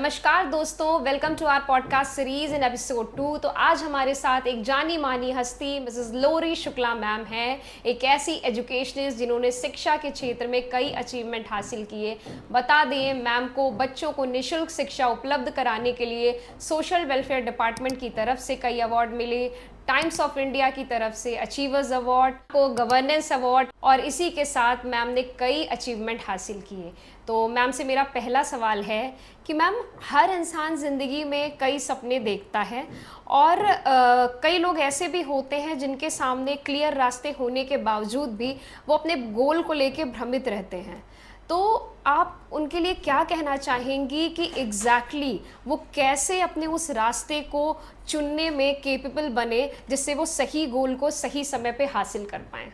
नमस्कार दोस्तों, welcome to our podcast series in episode 2। तो आज हमारे साथ एक जानी मानी हस्ती मिसेस लोरी शुक्ला मैम हैं, एक ऐसी एजुकेशनिस्ट जिन्होंने शिक्षा के क्षेत्र में कई अचीवमेंट हासिल किए। बता दें, मैम को बच्चों को निःशुल्क शिक्षा उपलब्ध कराने के लिए सोशल वेलफेयर डिपार्टमेंट की तरफ से कई अवार्ड मिले, टाइम्स ऑफ इंडिया की तरफ से अचीवर्स अवार्ड, को गवर्नेंस अवार्ड, और इसी के साथ मैम ने कई अचीवमेंट हासिल किए। तो मैम से मेरा पहला सवाल है कि मैम, हर इंसान ज़िंदगी में कई सपने देखता है और कई लोग ऐसे भी होते हैं जिनके सामने क्लियर रास्ते होने के बावजूद भी वो अपने गोल को लेके भ्रमित रहते हैं। तो आप उनके लिए क्या कहना चाहेंगी कि एग्जैक्टली वो कैसे अपने उस रास्ते को चुनने में केपेबल बने जिससे वो सही गोल को सही समय पे हासिल कर पाएँ?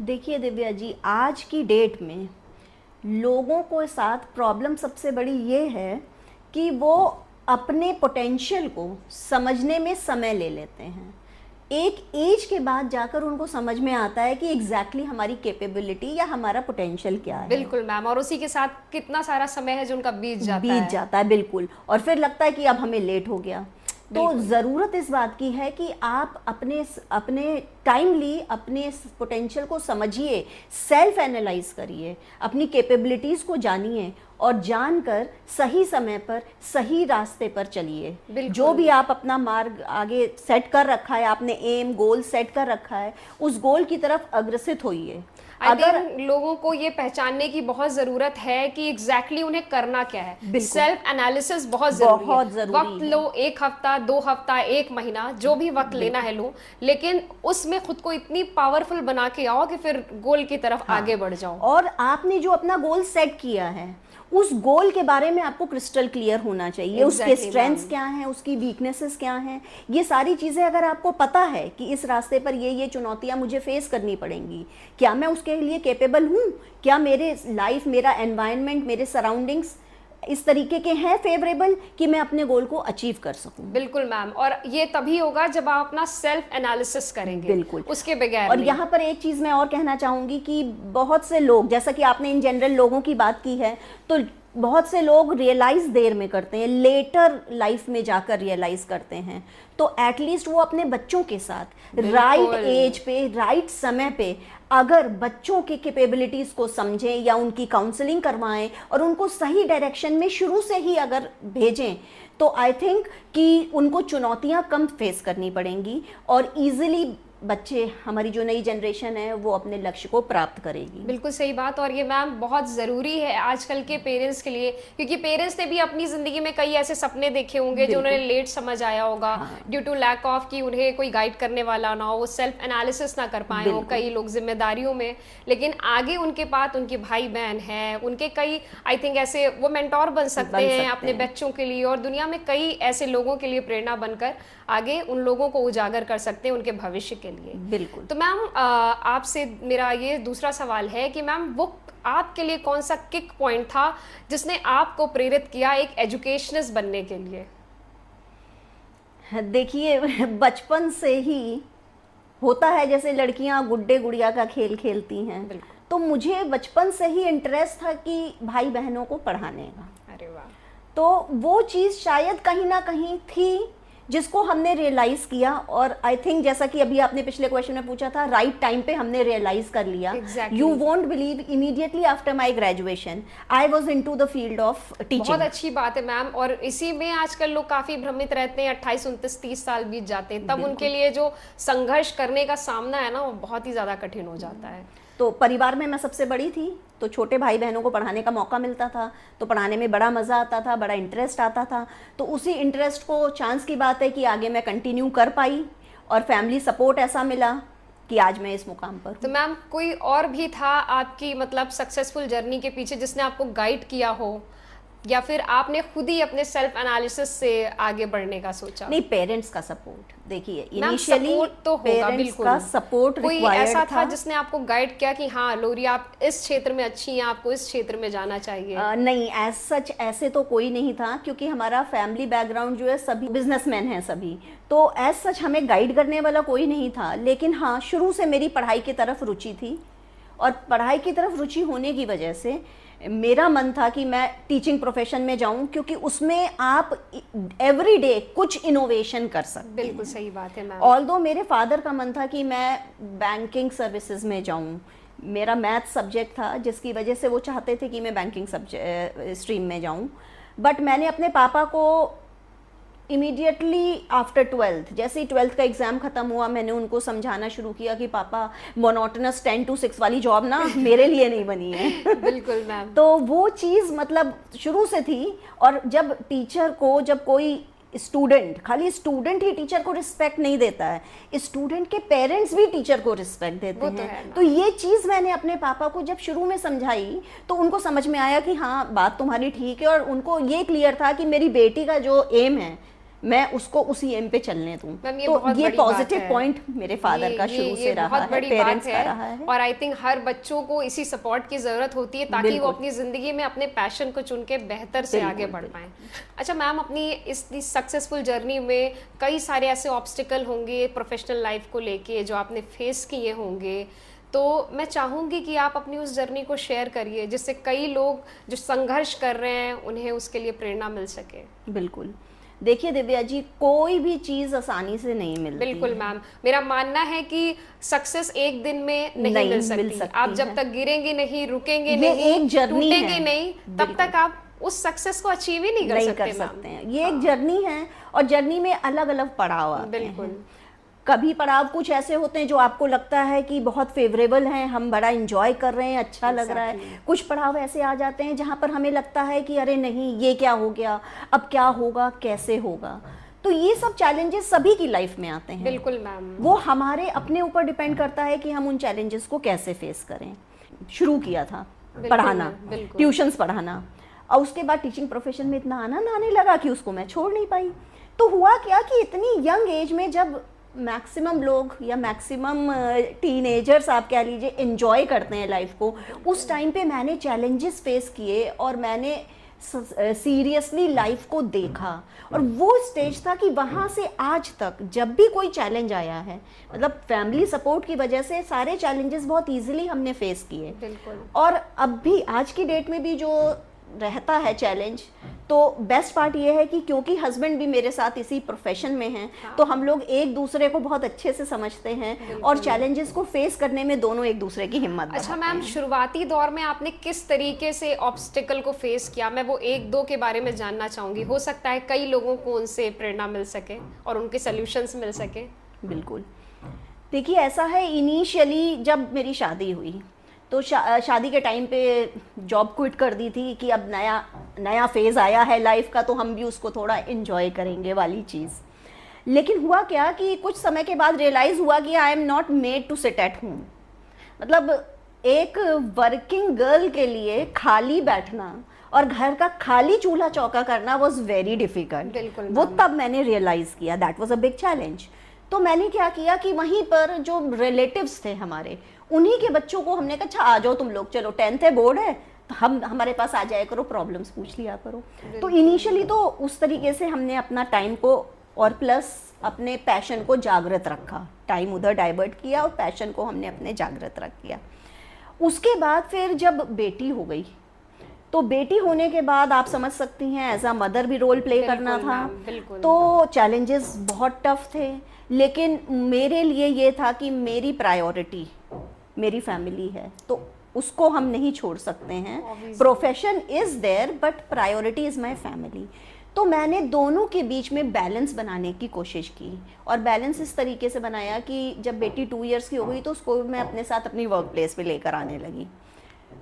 देखिए दिव्या जी, आज की डेट में लोगों को साथ प्रॉब्लम सबसे बड़ी ये है कि वो अपने पोटेंशियल को समझने में समय ले लेते हैं। एक एज के बाद जाकर उनको समझ में आता है कि एग्जैक्टली हमारी कैपेबिलिटी या हमारा पोटेंशियल क्या है। बिल्कुल मैम, और उसी के साथ कितना सारा समय है जो उनका बीत जाता है। बिल्कुल। और फिर लगता है कि अब हमें लेट हो गया। तो ज़रूरत इस बात की है कि आप अपने टाइमली अपने पोटेंशियल को समझिए, सेल्फ एनालाइज करिए, अपनी कैपेबिलिटीज़ को जानिए और जानकर सही समय पर सही रास्ते पर चलिए। जो भी आप अपना मार्ग आगे सेट कर रखा है, आपने एम गोल सेट कर रखा है, उस गोल की तरफ अग्रसित होइए। अगर लोगों को ये पहचानने की बहुत ज़रूरत है कि एग्जैक्टली उन्हें करना क्या है। सेल्फ एनालिसिस बहुत ज़रूरी है। वक्त लो, 1 हफ्ता, 2 हफ्ता, 1 महीना, जो भी वक्त लेना है लो, लेकिन उसमें खुद को इतनी पावरफुल बना के आओ कि फिर गोल की तरफ आगे बढ़ जाओ। और आपने जो अपना गोल सेट किया है, उस गोल के बारे में आपको क्रिस्टल क्लियर होना चाहिए। उसके स्ट्रेंथ्स क्या हैं, उसकी वीकनेसेस क्या हैं, ये सारी चीज़ें अगर आपको पता है कि इस रास्ते पर ये चुनौतियां मुझे फेस करनी पड़ेंगी, क्या मैं उसके लिए कैपेबल हूँ, क्या मेरे लाइफ, मेरा एनवायरनमेंट, मेरे सराउंडिंग्स इस तरीके के हैं फेवरेबल कि मैं अपने गोल को अचीव कर सकूं। बिल्कुल मैम, और ये तभी होगा जब आप अपना सेल्फ एनालिसिस करेंगे। बिल्कुल, उसके बगैर। और यहाँ पर एक चीज़ मैं और कहना चाहूँगी कि बहुत से लोग, जैसा कि आपने इन जनरल लोगों की बात की है, तो बहुत से लोग रियलाइज़ देर में करते हैं, लेटर लाइफ में जाकर रियलाइज़ करते हैं। तो एटलीस्ट वो अपने बच्चों के साथ राइट एज पे, राइट समय पे अगर बच्चों के कैपेबिलिटीज़ को समझें या उनकी काउंसलिंग करवाएं और उनको सही डायरेक्शन में शुरू से ही अगर भेजें, तो आई थिंक कि उनको चुनौतियां कम फेस करनी पड़ेंगी और ईजिली बच्चे, हमारी जो नई जनरेशन है, वो अपने लक्ष्य को प्राप्त करेगी। बिल्कुल सही बात। और ये मैम बहुत ज़रूरी है आजकल के पेरेंट्स के लिए, क्योंकि पेरेंट्स ने भी अपनी ज़िंदगी में कई ऐसे सपने देखे होंगे जो उन्हें लेट समझ आया होगा, ड्यू टू लैक ऑफ कि उन्हें कोई गाइड करने वाला ना हो, वो सेल्फ एनालिसिस ना कर पाए हो, कई लोग जिम्मेदारियों में। लेकिन आगे उनके पास उनके भाई बहन हैं, उनके कई आई थिंक ऐसे वो मेंटोर बन सकते हैं अपने बच्चों के लिए, और दुनिया में कई ऐसे लोगों के लिए प्रेरणा बनकर आगे उन लोगों को उजागर कर सकते हैं उनके भविष्य के लिए। बिल्कुल। तो मैम, आपसे मेरा ये दूसरा सवाल है कि मैम, वो आपके लिए कौन सा किक पॉइंट था जिसने आपको प्रेरित किया एक एजुकेशनिस्ट बनने के लिए? देखिए, बचपन से ही होता है, जैसे लड़कियां गुड्डे गुड़िया का खेल खेलती हैं, तो मुझे बचपन से ही इंटरेस्ट था कि भाई बहनों को पढ़ाने का। अरे वाह। तो वो चीज़ शायद कहीं ना कहीं थी जिसको हमने रियलाइज़ किया, और आई थिंक जैसा कि अभी आपने पिछले क्वेश्चन में पूछा था, राइट टाइम पे हमने रियलाइज़ कर लिया। You won't believe, immediately after my graduation I was into the field of teaching. बहुत अच्छी बात है मैम, और इसी में आजकल लोग काफ़ी भ्रमित रहते हैं। 28, 29, 30 साल बीत जाते हैं, तब उनके लिए जो संघर्ष करने का सामना है ना, वो बहुत ही ज़्यादा कठिन हो जाता है। तो परिवार में मैं सबसे बड़ी थी, तो छोटे भाई बहनों को पढ़ाने का मौका मिलता था, तो पढ़ाने में बड़ा मज़ा आता था, बड़ा इंटरेस्ट आता था। तो उसी इंटरेस्ट को, चांस की बात है कि आगे मैं कंटिन्यू कर पाई, और फैमिली सपोर्ट ऐसा मिला कि आज मैं इस मुकाम पर हूँ। तो मैम, कोई और भी था आपकी मतलब सक्सेसफुल जर्नी के पीछे जिसने आपको गाइड किया हो, या फिर आपने खुद ही अपने सेल्फ एनालिसिस से आगे बढ़ने का सोचा? नहीं, पेरेंट्स का सपोर्ट। देखिए, इनिशियली तो पेरेंट्स का सपोर्ट कोई ऐसा था जिसने आपको गाइड किया कि हाँ लोरी, आप इस क्षेत्र में अच्छी हैं, आपको इस क्षेत्र में जाना चाहिए? नहीं, एज सच ऐसे तो कोई नहीं था, क्योंकि हमारा फैमिली बैकग्राउंड जो है, सभी बिजनेसमैन हैं सभी, तो एज सच हमें गाइड करने वाला कोई नहीं था। लेकिन हाँ, शुरू से मेरी पढ़ाई की तरफ रुचि थी, और पढ़ाई की तरफ रुचि होने की वजह से मेरा मन था कि मैं टीचिंग प्रोफेशन में जाऊं, क्योंकि उसमें आप एवरी डे कुछ इनोवेशन कर सकते बिल्कुल हैं। सही बात है मैम। ऑल्दो मेरे फादर का मन था कि मैं बैंकिंग सर्विसेज में जाऊं, मेरा मैथ सब्जेक्ट था जिसकी वजह से वो चाहते थे कि मैं बैंकिंग स्ट्रीम में जाऊं, बट मैंने अपने पापा को इमीडिएटली आफ्टर 12th, जैसे ही 12th का एग्ज़ाम ख़त्म हुआ, मैंने उनको समझाना शुरू किया कि पापा मोनोटोनस 10 to 6 वाली जॉब ना मेरे लिए नहीं बनी है। बिल्कुल मैम। तो वो चीज़ मतलब शुरू से थी। और जब टीचर को, जब कोई स्टूडेंट, खाली स्टूडेंट ही टीचर को रिस्पेक्ट नहीं देता है, स्टूडेंट के पेरेंट्स भी टीचर को रिस्पेक्ट देते वो तो है हैं। ना। तो ये चीज़ मैंने अपने पापा को जब शुरू में समझाई तो उनको समझ में आया कि हाँ बात तुम्हारी ठीक है, और उनको ये क्लियर था कि मेरी बेटी का जो एम है मैं उसको उसी एम पे चलने दूं। मैम, ये तो बहुत ये बड़ी बात पॉजिटिव है। पॉइंट मेरे फादर का शुरू से रहा बहुत है, बड़ी पेरेंट्स बात का रहा है। और आई थिंक हर बच्चों को इसी सपोर्ट की जरूरत होती है ताकि वो बिल्कुल। अपनी जिंदगी में अपने पैशन को चुन के बेहतर से आगे बिल्कुल, बढ़ पाए। अच्छा मैम, अपनी इस सक्सेसफुल जर्नी में कई सारे ऐसे ऑब्स्टिकल होंगे प्रोफेशनल लाइफ को लेके जो आपने फेस किए होंगे, तो मैं चाहूँगी कि आप अपनी उस जर्नी को शेयर करिए जिससे कई लोग जो संघर्ष कर रहे हैं उन्हें उसके लिए प्रेरणा मिल सके। बिल्कुल। देखिए दिव्या जी, कोई भी चीज़ आसानी से नहीं मिलती। बिल्कुल मैम, मेरा मानना है कि सक्सेस एक दिन में नहीं मिल सकती। आप जब तक गिरेंगे नहीं, रुकेंगे नहीं, एक जर्नी है, टूटेंगे नहीं, तब तक आप उस सक्सेस को अचीव ही नहीं कर सकते हैं। ये एक जर्नी है, और जर्नी में अलग अलग पड़ाव आते हैं। बिल्कुल। कभी पड़ाव कुछ ऐसे होते हैं जो आपको लगता है कि बहुत फेवरेबल हैं, हम बड़ा इंजॉय कर रहे हैं, अच्छा लग रहा है। कुछ पड़ाव ऐसे आ जाते हैं जहाँ पर हमें लगता है कि अरे नहीं, ये क्या हो गया, अब क्या होगा, कैसे होगा। तो ये सब चैलेंजेस सभी की लाइफ में आते हैं। बिल्कुल मैम। वो हमारे अपने ऊपर डिपेंड करता है कि हम उन चैलेंजेस को कैसे फेस करें। शुरू किया था पढ़ाना, ट्यूशन्स पढ़ाना, और उसके बाद टीचिंग प्रोफेशन में इतना आनंद आने लगा कि उसको मैं छोड़ नहीं पाई। तो हुआ क्या कि इतनी यंग एज में जब मैक्सिमम लोग या मैक्सिमम टीनेजर्स आप कह लीजिए एंजॉय करते हैं लाइफ को, उस टाइम पे मैंने चैलेंजेस फेस किए और मैंने सीरियसली लाइफ को देखा। और वो स्टेज था कि वहाँ से आज तक जब भी कोई चैलेंज आया है, मतलब फैमिली सपोर्ट की वजह से सारे चैलेंजेस बहुत इजीली हमने फेस किए। बिल्कुल। और अब भी आज की डेट में भी जो रहता है चैलेंज, तो बेस्ट पार्ट ये है कि क्योंकि हस्बैंड भी मेरे साथ इसी प्रोफेशन में हैं, तो हम लोग एक दूसरे को बहुत अच्छे से समझते हैं और चैलेंजेस को फेस करने में दोनों एक दूसरे की हिम्मत अच्छा बढ़ाते मैम, हैं। शुरुआती दौर में आपने किस तरीके से ऑब्स्टिकल को फेस किया? मैं वो एक दो के बारे में जानना चाहूँगी। हो सकता है कई लोगों को उनसे प्रेरणा मिल सके और उनके सॉल्यूशंस मिल सके। बिल्कुल। देखिए ऐसा है, इनिशियली जब मेरी शादी हुई तो शादी के टाइम पे जॉब क्विट कर दी थी कि अब नया फेज़ आया है लाइफ का, तो हम भी उसको थोड़ा इन्जॉय करेंगे वाली चीज़। लेकिन हुआ क्या कि कुछ समय के बाद रियलाइज़ हुआ कि I am not made to sit at home. मतलब एक वर्किंग गर्ल के लिए खाली बैठना और घर का खाली चूल्हा चौका करना वॉज वेरी डिफ़िकल्ट। बिल्कुल। वो तब मैंने रियलाइज़ किया, that was a big challenge. तो मैंने क्या किया कि वहीं पर जो रिलेटिव्स थे हमारे, उन्हीं के बच्चों को हमने कहा अच्छा आ जाओ तुम लोग, चलो 10th है, बोर्ड है, तो हमारे पास आ जाया करो, प्रॉब्लम्स पूछ लिया करो। तो इनिशियली तो उस तरीके से हमने अपना टाइम को और प्लस अपने पैशन को जागृत रखा, टाइम उधर डाइवर्ट किया और पैशन को हमने अपने जागृत रख किया। उसके बाद फिर जब बेटी हो गई, तो बेटी होने के बाद आप समझ सकती हैं एज अ मदर भी रोल प्ले करना था। तो चैलेंजेस बहुत टफ थे, लेकिन मेरे लिए ये था कि मेरी प्रायोरिटी मेरी फैमिली है, तो उसको हम नहीं छोड़ सकते हैं। Profession is there but priority is my family. तो मैंने दोनों के बीच में बैलेंस बनाने की कोशिश की, और बैलेंस इस तरीके से बनाया कि जब बेटी 2 इयर्स की हो गई तो उसको मैं अपने साथ अपनी वर्क प्लेस पे लेकर आने लगी।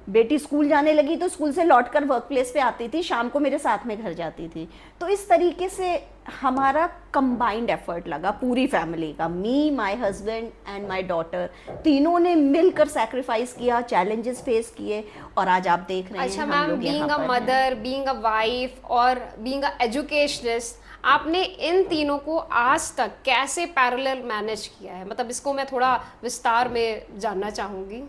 बेटी स्कूल जाने लगी तो स्कूल से लौटकर वर्क प्लेस पे आती थी, शाम को मेरे साथ में घर जाती थी। तो इस तरीके से हमारा कंबाइंड एफर्ट लगा पूरी फैमिली का, me, my husband and my daughter, तीनों ने मिलकर सैक्रिफाइस किया, चैलेंजेस फेस किए, और आज आप देख रहे हैं अच्छा हम मैम, लोग बीइंग यहाँ अ पर मदर, बीइंग अ वाइफ और बीइंग अ एजुकेशनिस्ट, आपने इन तीनों को आज तक कैसे पैरेलल मैनेज किया है? मतलब इसको मैं थोड़ा विस्तार में जानना चाहूँगी।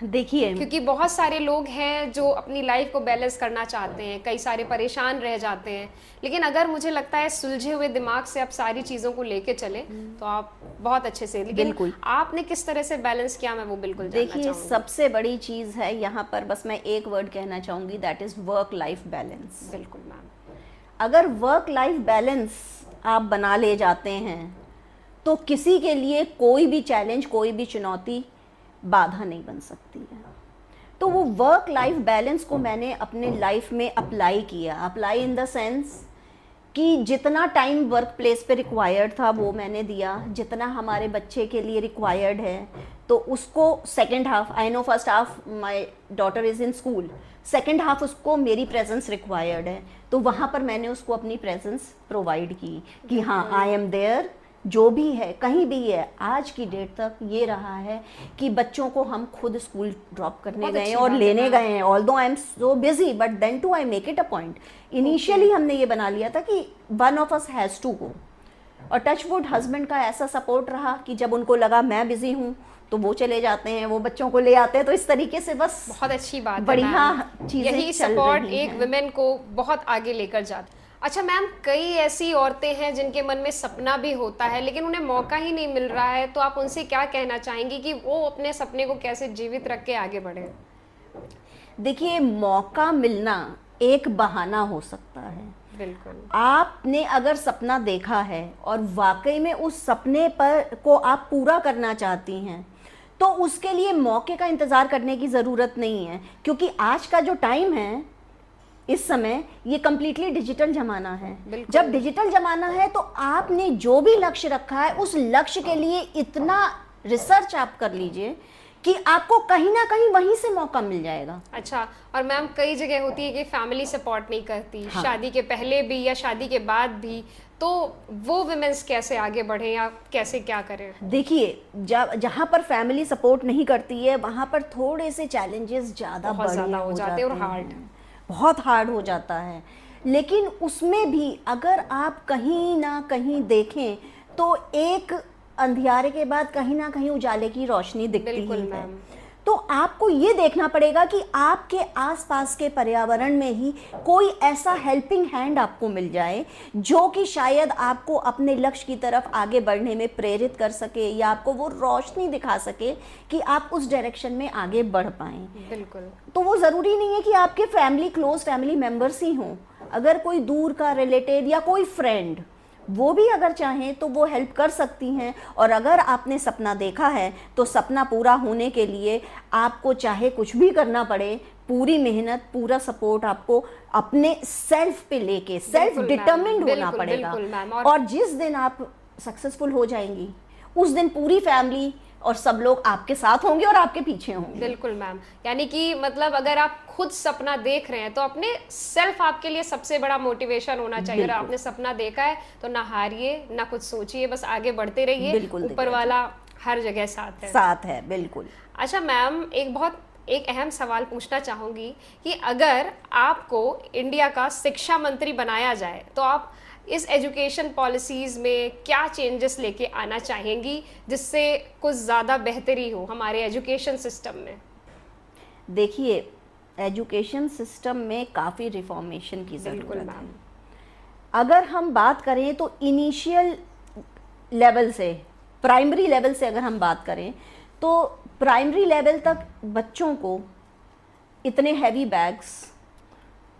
देखिए, क्योंकि बहुत सारे लोग हैं जो अपनी लाइफ को बैलेंस करना चाहते हैं, कई सारे परेशान रह जाते हैं, लेकिन अगर मुझे लगता है सुलझे हुए दिमाग से आप सारी चीज़ों को लेके चले तो आप बहुत अच्छे से, लेकिन बिल्कुल। आपने किस तरह से बैलेंस किया, मैं वो बिल्कुल जानना देखिए, चाहूँगी। सबसे बड़ी चीज़ है यहाँ पर, बस मैं एक वर्ड कहना चाहूँगी, that is work life balance. बिल्कुल मैम। अगर वर्क लाइफ बैलेंस आप बना ले जाते हैं तो किसी के लिए कोई भी चैलेंज, कोई भी चुनौती बाधा नहीं बन सकती है। तो वो वर्क लाइफ बैलेंस को मैंने अपने लाइफ में अप्लाई किया। अप्लाई इन द सेंस कि जितना टाइम वर्क प्लेस पे रिक्वायर्ड था वो मैंने दिया, जितना हमारे बच्चे के लिए रिक्वायर्ड है तो उसको second half, I know first half my daughter is in school, second half उसको मेरी प्रेजेंस रिक्वायर्ड है, तो वहाँ पर मैंने उसको अपनी प्रेजेंस प्रोवाइड की कि हाँ, आई एम देयर, जो भी है, कहीं भी है। आज की डेट तक ये रहा है कि बच्चों को हम खुद स्कूल ड्रॉप करने बहुत गए अच्छी और बात है लेने मैम। गए हैं, although I am so busy but then too I make it a point. Initially हमने ये बना लिया था कि one of us has to go, और टच वुड हस्बैंड का ऐसा सपोर्ट रहा कि जब उनको लगा मैं बिजी हूँ तो वो चले जाते हैं, वो बच्चों को ले आते हैं। तो इस तरीके से बस बहुत अच्छी बात है बढ़िया मैम। चीज़ें यही चल सपोर्ट रही एक हैं। वुमेन को बहुत आगे लेकर जाता है। अच्छा मैम, कई ऐसी औरतें हैं जिनके मन में सपना भी होता है लेकिन उन्हें मौका ही नहीं मिल रहा है, तो आप उनसे क्या कहना चाहेंगी कि वो अपने सपने को कैसे जीवित रख के आगे बढ़े? देखिए, मौका मिलना एक बहाना हो सकता है। बिल्कुल। आपने अगर सपना देखा है और वाकई में उस सपने पर को आप पूरा करना चाहती हैं तो उसके लिए मौके का इंतज़ार करने की ज़रूरत नहीं है, क्योंकि आज का जो टाइम है, इस समय ये कम्प्लीटली डिजिटल ज़माना है। बिल्कुल। जब डिजिटल ज़माना है तो आपने जो भी लक्ष्य रखा है उस लक्ष्य के लिए इतना रिसर्च आप कर लीजिए कि आपको कहीं ना कहीं वहीं से मौका मिल जाएगा। अच्छा, और मैम कई जगह होती है कि फैमिली सपोर्ट नहीं करती, हाँ। शादी के पहले भी या शादी के बाद भी, तो वो वुमेन्स कैसे आगे बढ़े या कैसे क्या करें? देखिए, जहाँ पर फैमिली सपोर्ट नहीं करती है वहाँ पर थोड़े से चैलेंजेस ज़्यादा बहुत बड़े ज़्यादा हो जाते हैं और हैं। हार्ड। बहुत हार्ड हो जाता है, लेकिन उसमें भी अगर आप कहीं ना कहीं देखें तो एक अंधियारे के बाद कहीं ना कहीं उजाले की रोशनी दिखती ही बिल्कुल है। मैम। तो आपको ये देखना पड़ेगा कि आपके आसपास के पर्यावरण में ही कोई ऐसा हेल्पिंग हैंड आपको मिल जाए जो कि शायद आपको अपने लक्ष्य की तरफ आगे बढ़ने में प्रेरित कर सके या आपको वो रोशनी दिखा सके कि आप उस डायरेक्शन में आगे बढ़ पाएं। बिल्कुल। तो वो ज़रूरी नहीं है कि आपके फैमिली, क्लोज फैमिली मेम्बर्स ही हों। अगर कोई दूर का रिलेटिव या कोई फ्रेंड, वो भी अगर चाहें तो वो हेल्प कर सकती हैं। और अगर आपने सपना देखा है तो सपना पूरा होने के लिए आपको चाहे कुछ भी करना पड़े, पूरी मेहनत, पूरा सपोर्ट आपको अपने सेल्फ पे लेके सेल्फ बिल्कुल मैम, डिटर्मिन्ड होना बिल्कुल, पड़ेगा। बिल्कुल मैम। और जिस दिन आप सक्सेसफुल हो जाएंगी उस दिन पूरी फैमिली और सब लोग आपके साथ होंगे और आपके पीछे होंगे। बिल्कुल मैम, यानी कि मतलब अगर आप खुद सपना देख रहे हैं तो अपने सेल्फ आपके लिए सबसे बड़ा मोटिवेशन होना चाहिए। अगर बिल्कुल। आपने सपना देखा है तो ना हारिए, ना कुछ सोचिए, बस आगे बढ़ते रहिए। बिल्कुल, ऊपर दिव्या जी। वाला हर जगह साथ है। साथ है, बिल्कुल। अच्छा मैम, एक अहम सवाल पूछना चाहूँगी कि अगर आपको इंडिया का शिक्षा मंत्री बनाया जाए तो आप इस एजुकेशन पॉलिसीज़ में क्या चेंजेस लेके आना चाहेंगी जिससे कुछ ज़्यादा बेहतरी हो हमारे एजुकेशन सिस्टम में? देखिए, एजुकेशन सिस्टम में काफ़ी रिफॉर्मेशन की बिल्कुल ज़रूरत है। मैम। अगर हम बात करें तो इनिशियल लेवल से, प्राइमरी लेवल से अगर हम बात करें तो प्राइमरी लेवल तक बच्चों को इतने हैवी बैग्स,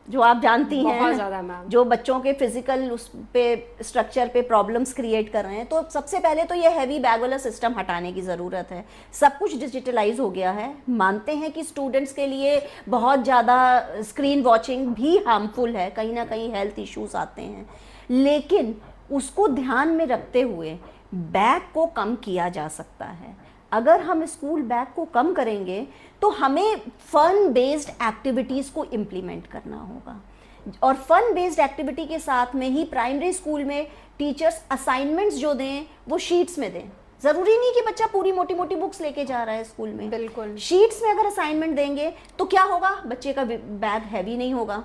जो आप जानती बहुत हैं, ज़्यादा मैम। जो बच्चों के फिजिकल उस पे स्ट्रक्चर पे प्रॉब्लम्स क्रिएट कर रहे हैं, तो सबसे पहले तो ये हैवी बैग वाला सिस्टम हटाने की ज़रूरत है। सब कुछ डिजिटलाइज हो गया है। मानते हैं कि स्टूडेंट्स के लिए बहुत ज़्यादा स्क्रीन वॉचिंग भी हार्मफुल है, कहीं ना कहीं हेल्थ इश्यूज आते हैं, लेकिन उसको ध्यान में रखते हुए बैग को कम किया जा सकता है। अगर हम स्कूल बैग को कम करेंगे तो हमें फन बेस्ड एक्टिविटीज़ को इम्प्लीमेंट करना होगा, और फन बेस्ड एक्टिविटी के साथ में ही प्राइमरी स्कूल में टीचर्स असाइनमेंट्स जो दें वो शीट्स में दें। ज़रूरी नहीं कि बच्चा पूरी मोटी मोटी बुक्स लेके जा रहा है स्कूल में। बिल्कुल। शीट्स में अगर असाइनमेंट देंगे तो क्या होगा, बच्चे का बैग हैवी नहीं होगा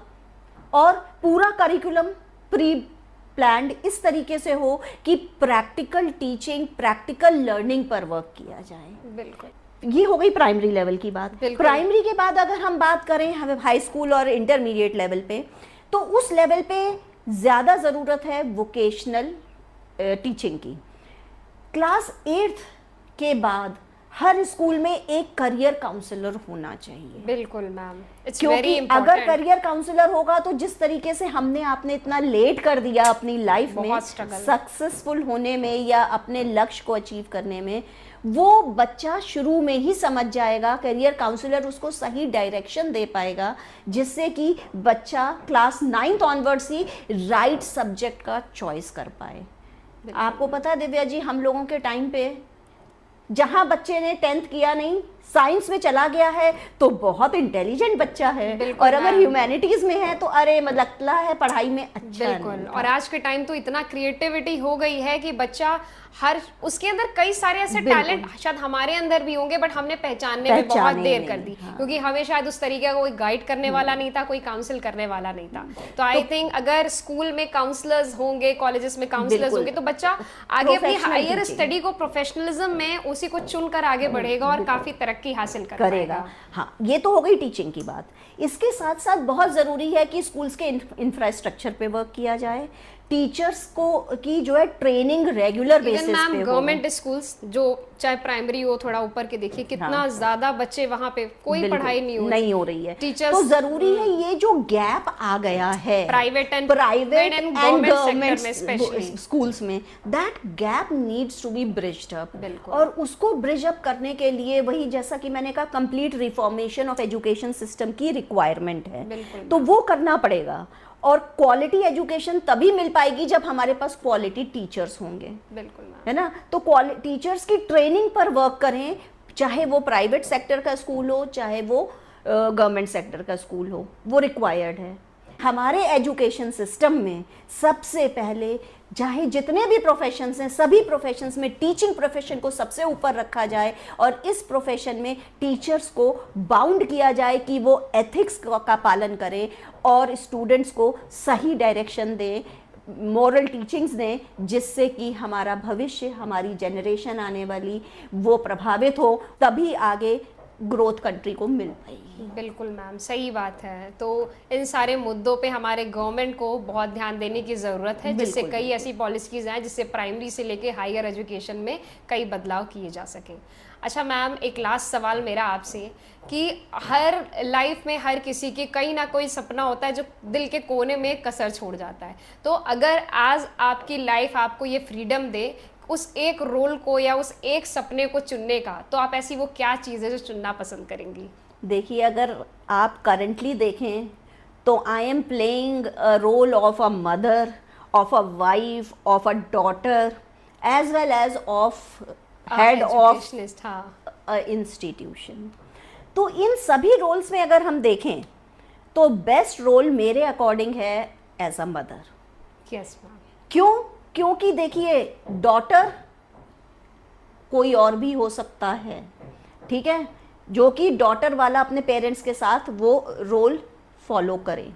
और पूरा करिकुलम प्री प्लान्ड इस तरीके से हो कि प्रैक्टिकल टीचिंग, प्रैक्टिकल लर्निंग पर वर्क किया जाए। बिल्कुल। ये हो गई प्राइमरी लेवल की बात। बिल्कुल। प्राइमरी के बाद अगर हम बात करें हमें हाई स्कूल और इंटरमीडिएट लेवल पे, तो उस लेवल पे ज़्यादा ज़रूरत है वोकेशनल टीचिंग की। क्लास 8th के बाद हर स्कूल में एक करियर काउंसलर होना चाहिए। बिल्कुल मैम, इट्स वेरी क्योंकि इंपॉर्टेंट। अगर करियर काउंसलर होगा तो जिस तरीके से हमने आपने इतना लेट कर दिया अपनी लाइफ में बहुत struggle। सक्सेसफुल होने में या अपने लक्ष्य को अचीव करने में, वो बच्चा शुरू में ही समझ जाएगा, करियर काउंसलर उसको सही डायरेक्शन दे पाएगा, जिससे कि बच्चा क्लास 9th ऑनवर्ड्स ही राइट सब्जेक्ट का चॉइस कर पाए। आपको पता है दिव्या जी, हम लोगों के टाइम पे जहां बच्चे ने 10th किया नहीं, साइंस में चला गया है तो बहुत इंटेलिजेंट बच्चा है, और अगर ह्यूमैनिटीज में है तो अरे लगता है पढ़ाई में अच्छा बिल्कुल। नहीं। और आज के टाइम तो इतना क्रिएटिविटी हो गई है कि बच्चा हर उसके अंदर कई सारे ऐसे टैलेंट शायद हमारे अंदर भी होंगे, बट हमने पहचानने में बहुत देर कर दी। हाँ। क्योंकि हमें शायद उस तरीके का कोई गाइड करने वाला नहीं था, कोई काउंसिल करने वाला नहीं था। तो आई थिंक अगर स्कूल में काउंसलर्स होंगे, कॉलेजेस में काउंसलर्स होंगे, तो बच्चा आगे अपनी हायर स्टडी को प्रोफेशनलिज्म में उसी को चुनकर आगे बढ़ेगा और काफी तरक्की हासिल करेगा। हाँ, ये तो हो गई टीचिंग की बात। इसके साथ साथ बहुत ज़रूरी है कि स्कूल्स के इंफ्रास्ट्रक्चर पे वर्क किया जाए, टीचर्स को की जो है ट्रेनिंग रेगुलर बेसिस पे हो। गवर्नमेंट स्कूल्स जो चाहे प्राइमरी हो, थोड़ा ऊपर के देखिए कितना ज्यादा बच्चे वहां पे कोई पढ़ाई नहीं हो रही है। टीचर्स तो जरूरी है ये जो गैप आ गया है प्राइवेट एंड गवर्नमेंट स्कूल्स में, that gap needs to be bridged up. और उसको ब्रिज अप करने के लिए वही जैसा कि मैंने कहा complete reformation of education system की रिक्वायरमेंट है, तो वो करना पड़ेगा। और क्वालिटी एजुकेशन तभी मिल पाएगी जब हमारे पास क्वालिटी टीचर्स होंगे। बिल्कुल है ना। तो टीचर्स की ट्रेनिंग पर वर्क करें, चाहे वो प्राइवेट सेक्टर का स्कूल हो चाहे वो गवर्नमेंट सेक्टर का स्कूल हो, वो रिक्वायर्ड है। हमारे एजुकेशन सिस्टम में सबसे पहले चाहे जितने भी प्रोफेशंस हैं, सभी प्रोफेशंस में टीचिंग प्रोफेशन को सबसे ऊपर रखा जाए, और इस प्रोफेशन में टीचर्स को बाउंड किया जाए कि वो एथिक्स का पालन करें और स्टूडेंट्स को सही डायरेक्शन दें, मॉरल टीचिंग्स दें, जिससे कि हमारा भविष्य, हमारी जनरेशन आने वाली वो प्रभावित हो, तभी आगे ग्रोथ कंट्री को मिल पाएगी। बिल्कुल मैम, सही बात है। तो इन सारे मुद्दों पे हमारे गवर्नमेंट को बहुत ध्यान देने की ज़रूरत है, जिससे कई ऐसी पॉलिसीज़ आए जिससे प्राइमरी से लेके हायर एजुकेशन में कई बदलाव किए जा सकें। अच्छा मैम, एक लास्ट सवाल मेरा आपसे कि हर लाइफ में हर किसी के कहीं ना कोई सपना होता है जो दिल के कोने में कसर छोड़ जाता है। तो अगर आज आपकी लाइफ आपको ये फ्रीडम दे उस एक रोल को या उस एक सपने को चुनने का, तो आप ऐसी वो क्या चीज़ है जो चुनना पसंद करेंगी? देखिए, अगर आप करंटली देखें तो I am playing a role of a mother, of a wife, of a daughter, as well as of head of institution. तो इन सभी रोल्स में अगर हम देखें तो बेस्ट रोल मेरे अकॉर्डिंग है as a mother. Yes ma'am. क्यों? क्योंकि देखिए, डॉटर कोई और भी हो सकता है, ठीक है, जो कि डॉटर वाला अपने पेरेंट्स के साथ वो रोल फॉलो करे।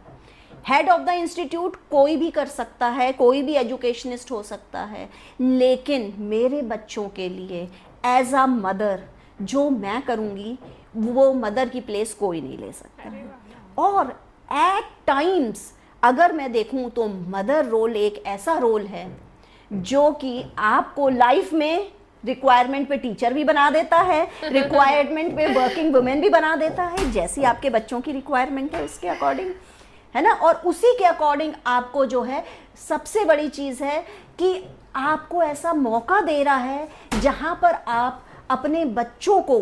हेड ऑफ द इंस्टीट्यूट कोई भी कर सकता है, कोई भी एजुकेशनिस्ट हो सकता है, लेकिन मेरे बच्चों के लिए एज अ मदर जो मैं करूँगी वो मदर की प्लेस कोई नहीं ले सकता है। और एट टाइम्स अगर मैं देखूं तो मदर रोल एक ऐसा रोल है जो कि आपको लाइफ में रिक्वायरमेंट पे टीचर भी बना देता है, रिक्वायरमेंट पे वर्किंग वुमेन भी बना देता है, जैसी आपके बच्चों की रिक्वायरमेंट है उसके अकॉर्डिंग, है ना। और उसी के अकॉर्डिंग आपको जो है सबसे बड़ी चीज़ है कि आपको ऐसा मौका दे रहा है जहाँ पर आप अपने बच्चों को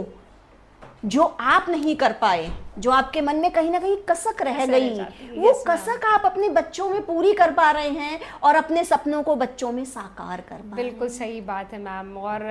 जो आप नहीं कर पाए, जो आपके मन में कहीं ना कहीं कसक रह गई, वो कसक आप अपने बच्चों में पूरी कर पा रहे हैं और अपने सपनों को बच्चों में साकार कर पा रहे हैं। बिल्कुल सही बात है मैम। और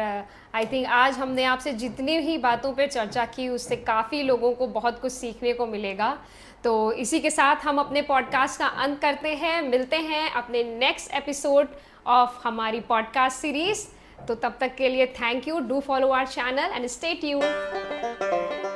आई थिंक आज हमने आपसे जितनी भी बातों पे चर्चा की उससे काफ़ी लोगों को बहुत कुछ सीखने को मिलेगा। तो इसी के साथ हम अपने पॉडकास्ट का अंत करते हैं। मिलते हैं अपने नेक्स्ट एपिसोड ऑफ हमारी पॉडकास्ट सीरीज। तो तब तक के लिए thank you. Do follow our channel and stay tuned.